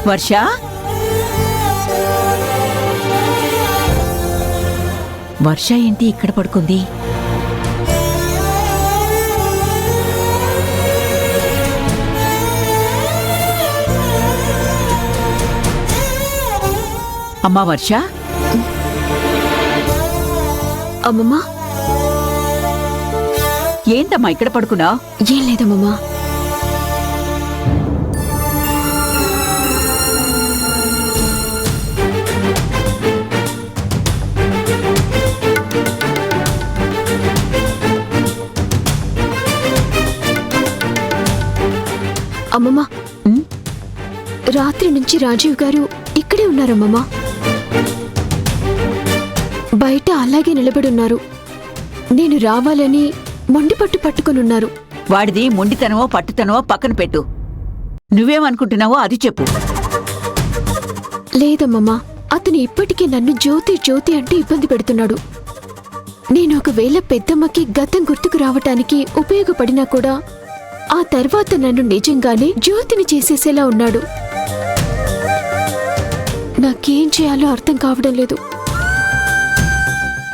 వర్ష, వర్ష ఏంటి ఇక్కడ పడుకుంది? అమ్మా వర్ష. అమ్మమ్మా, ఏంటమ్మా ఇక్కడ పడుకున్నావు? ఏం లేదమ్మమ్మా. అమ్మమ్మా, రాత్రి నుంచి రాజీవ్ గారు ఇక్కడే ఉన్నారమ్మమ్మా. బయట అలాగే నిలబడున్నారు. నేను రావాలని మొండిపట్టు పట్టుకొనున్నారు. వాడిది మొండితనమో పట్టుతనమో పక్కన పెట్టు. నువ్వేమనుకుంటున్నావో అది చెప్పు. లేదమ్మమ్మా, అతను ఇప్పటికే నన్ను జ్యోతి జ్యోతి అంటే ఇబ్బంది పెడుతున్నాడు. నేను ఒకవేళ పెద్దమ్మకి గతం గుర్తుకు రావటానికి ఉపయోగపడినా కూడా ఆ తర్వాత నన్ను నిజంగానే జ్యోతిని చేసేసేలా ఉన్నాడు. నాకేం చేయాలో అర్థం కావడం లేదు.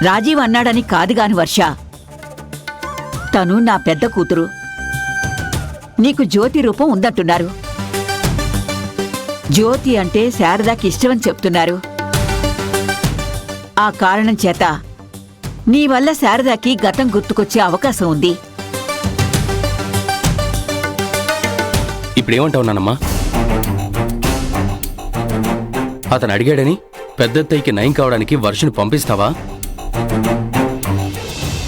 రాజీవ్ అన్నాడని కాదుగాని వర్ష, తను నా పెద్ద కూతురు. నీకు జ్యోతి రూపం ఉందంటున్నారు. జ్యోతి అంటే శారదాకి ఇష్టమని చెప్తున్నారు. ఆ కారణం చేత నీ వల్ల శారదాకి గతం గుర్తుకొచ్చే అవకాశం ఉంది. ఇప్పుడేమంటావు నానమ్మా? అతను అడిగాడని పెద్దత్తయ్యకి నయం కావడానికి వర్షను పంపిస్తావా?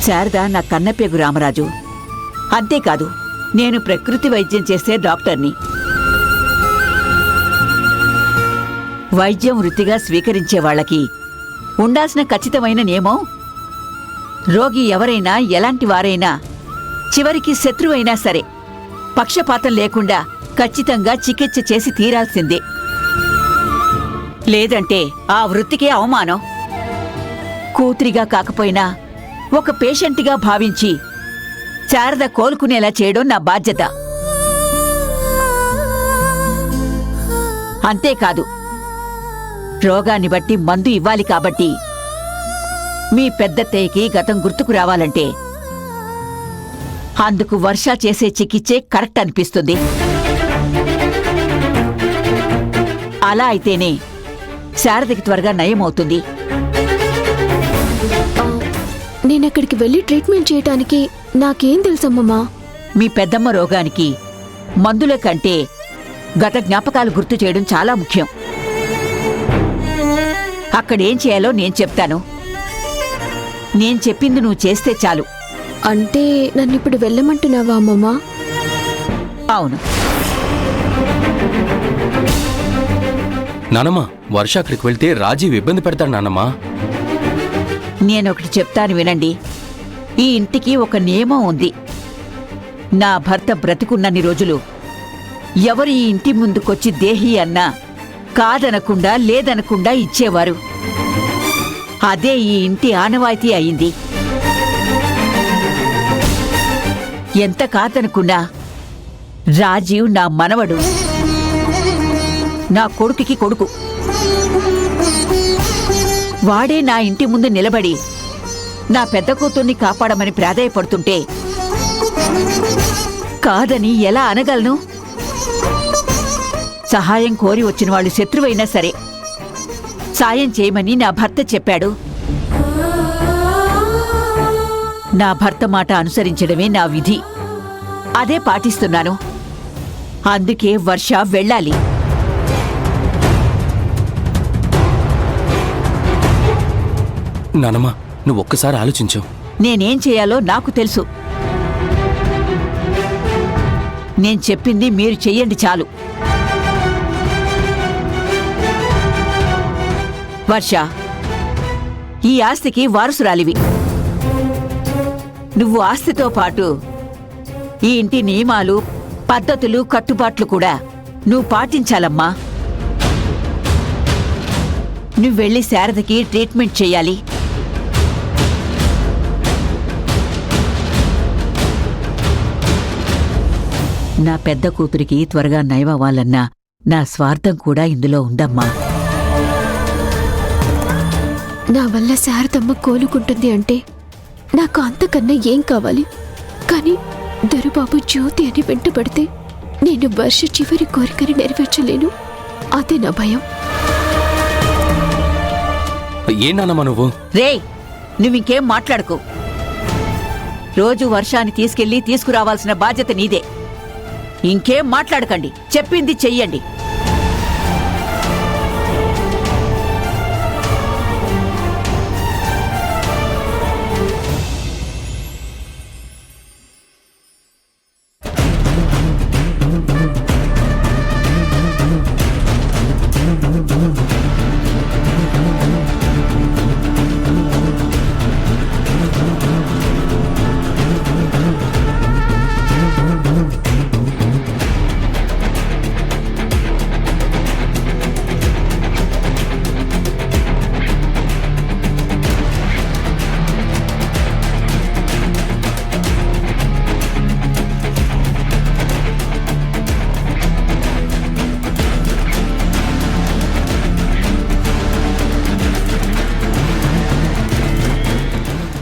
శారద నా కన్నపెగు రామరాజు. అంతేకాదు, నేను ప్రకృతి వైద్యం చేసే డాక్టర్ని. వైద్యం వృత్తిగా స్వీకరించే వాళ్ళకి ఉండాల్సిన ఖచ్చితమైన నియమం, రోగి ఎవరైనా ఎలాంటి వారైనా చివరికి శత్రువైనా సరే పక్షపాతం లేకుండా ఖచ్చితంగా చికిత్స చేసి తీరాల్సిందే. లేదంటే ఆ వృత్తికే అవమానం. కూతురిగా కాకపోయినా ఒక పేషెంట్గా భావించి శారద కోలుకునేలా చేయడం నా బాధ్యత. అంతేకాదు, రోగాన్ని బట్టి మందు ఇవ్వాలి కాబట్టి మీ పెద్దత్తయ్యకి గతం గుర్తుకు రావాలంటే అందుకు వర్ష చేసే చికిత్సే కరెక్ట్ అనిపిస్తుంది. అలా అయితేనే శారదకి త్వరగా నయమవుతుంది. నేనక్కడికి వెళ్ళి ట్రీట్మెంట్ చేయటానికి నాకేం తెలుసమ్మమ్మా? మీ పెద్దమ్మ రోగానికి మందుల కంటే గత జ్ఞాపకాలు గుర్తు చేయడం చాలా ముఖ్యం. అక్కడేం చేయాలో నేను చెప్తాను. నేను చెప్పింది నువ్వు చేస్తే చాలు. అంటే నన్నిప్పుడు వెళ్ళమంటున్నావా అమ్మమ్మా? అవును. నానమ్మా, వర్ష అక్కడికి వెళ్తే రాజీవ్ ఇబ్బంది పెడతాడు నానమ్మా. నేనొకటి చెప్తాను వినండి. ఈ ఇంటికి ఒక నియమం ఉంది. నా భర్త బ్రతికున్నన్ని రోజులు ఎవరు ఈ ఇంటి ముందుకొచ్చి దేహి అన్నా కాదనకుండా లేదనకుండా ఇచ్చేవారు. అదే ఈ ఇంటి ఆనవాయితీ అయింది. ఎంత కాదనుకున్నా రాజీవ్ నా మనవడు, నా కొడుకుకి కొడుకు. వాడే నా ఇంటి ముందు నిలబడి నా పెద్ద కూతుర్ని కాపాడమని ప్రాధేయపడుతుంటే కాదని ఎలా అనగలను? సహాయం కోరి వచ్చిన వాళ్ళు శత్రువైనా సరే సాయం చేయమని నా భర్త చెప్పాడు. నా భర్త మాట అనుసరించడమే నా విధి. అదే పాటిస్తున్నాను. అందుకే వర్ష వెళ్ళాలి. నానమ్మా, నువ్వు ఒక్కసారి ఆలోచించు. నేనేం చేయాలో నాకు తెలుసు. నేను చెప్పింది మీరు చెయ్యండి చాలు. వర్ష, ఈ ఆస్తికి వారసురాలివి. నువ్వు ఆస్తితో పాటు ఈ ఇంటి నియమాలు, పద్ధతులు, కట్టుబాట్లు కూడా నువ్వు పాటించాలమ్మా. నువ్వెళ్ళి శారదకి ట్రీట్మెంట్ చెయ్యాలి. నా పెద్ద కూతురికి త్వరగా నయమవ్వాలన్నా నా స్వార్థం కూడా ఇందులో ఉందమ్మా. నా వల్ల శారదమ్మ కోలుకుంటుంది అంటే నాకు అంతకన్నా ఏం కావాలి? కానీ దొరబాబు జ్యోతి అని వెంటబడితే నేను వర్ష చివరి కోరికని నెరవేర్చలేను. అదే నా భయం. ఏంటన్నమ్మా నువ్వు? రేయ్, నువ్వింకేం మాట్లాడుకో. రోజు వర్షాన్ని తీసుకెళ్లి తీసుకురావాల్సిన బాధ్యత నీదే. ఇంకేం మాట్లాడకండి, చెప్పింది చెయ్యండి.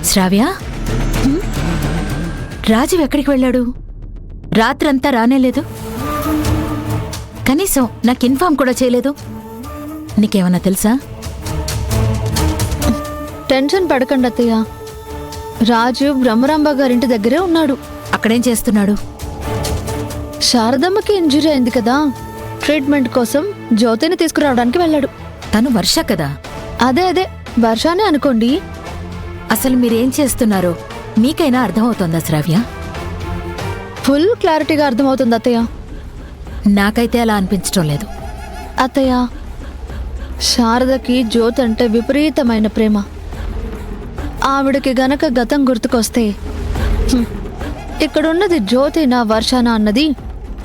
శ్రావ్య, రాజు ఎక్కడికి వెళ్ళాడు? రాత్రంతా రానేలేదు, కనీసం నాకు ఇన్ఫార్మ్ కూడా చేయలేదు. నీకేమన్నా తెలుసా? టెన్షన్ పడకండి అత్తయ్య. రాజు బ్రహ్మరాంబ గారింటి దగ్గరే ఉన్నాడు. అక్కడేం చేస్తున్నాడు? శారదమ్మకి ఇంజురీ అయింది కదా, ట్రీట్మెంట్ కోసం జ్యోతిని తీసుకురావడానికి వెళ్ళాడు. తను వర్ష కదా? అదే వర్షానే అనుకోండి. అసలు మీరేం చేస్తున్నారో మీకైనా అర్థమవుతోందా శ్రావ్య? ఫుల్ క్లారిటీగా అర్థమవుతుంది అత్తయ్య. నాకైతే అలా అనిపించడం లేదు. అత్తయ్య, శారదకి జ్యోతి అంటే విపరీతమైన ప్రేమ. ఆవిడకి గనక గతం గుర్తుకొస్తే ఇక్కడున్నది జ్యోతినా వర్షానా అన్నది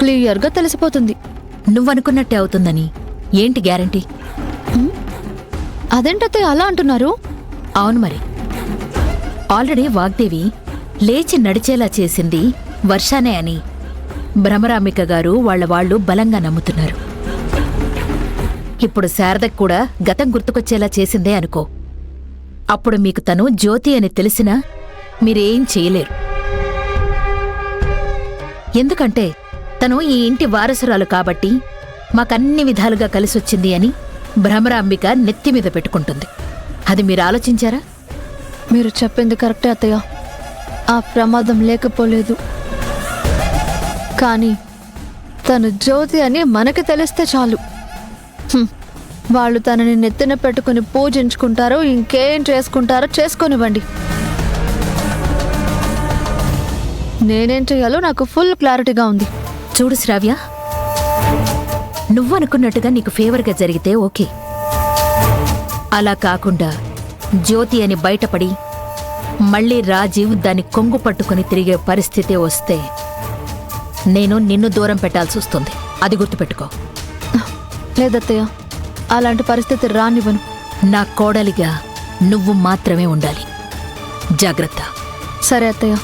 క్లియర్గా తెలిసిపోతుంది. నువ్వనుకున్నట్టే అవుతుందని ఏంటి గ్యారంటీ? అదేంటత్తయ్య అలా అంటున్నారు? అవును మరి, ఆల్రెడీ వాగ్దేవి లేచి నడిచేలా చేసింది వర్షానే అని భ్రమరాంబిక గారు వాళ్ళు బలంగా నమ్ముతున్నారు. ఇప్పుడు శారదకు కూడా గతం గుర్తుకొచ్చేలా చేసిందే అనుకో. అప్పుడు మీకు తను జ్యోతి అని తెలిసినా మీరేం చేయలేరు. ఎందుకంటే తను ఈ ఇంటి వారసురాలు కాబట్టి మాకన్ని విధాలుగా కలిసొచ్చింది అని భ్రమరాంబిక నెత్తిమీద పెట్టుకుంటుంది. అది మీరు ఆలోచించారా? మీరు చెప్పింది కరెక్టే అత్తయ్య. ఆ ప్రమాదం లేకపోలేదు. కానీ తను జ్యోతి అని మనకి తెలిస్తే చాలు. వాళ్ళు తనని నెత్తిన పెట్టుకుని పూజించుకుంటారో ఇంకేం చేసుకుంటారో చేసుకొనివ్వండి. నేనేం చేయాలో నాకు ఫుల్ క్లారిటీగా ఉంది. చూడు శ్రావ్య, నువ్వనుకున్నట్టుగా నీకు ఫేవర్గా జరిగితే ఓకే. అలా కాకుండా జ్యోతి అని బయటపడి మళ్ళీ రాజీవ్ దాన్ని కొంగు పట్టుకుని తిరిగే పరిస్థితి వస్తే నేను నిన్ను దూరం పెట్టాల్సి వస్తుంది. అది గుర్తుపెట్టుకో. లేదత్తయ్య, అలాంటి పరిస్థితి రానివ్వను. నా కోడలిగా నువ్వు మాత్రమే ఉండాలి. జాగ్రత్త. సరే అత్తయ్య.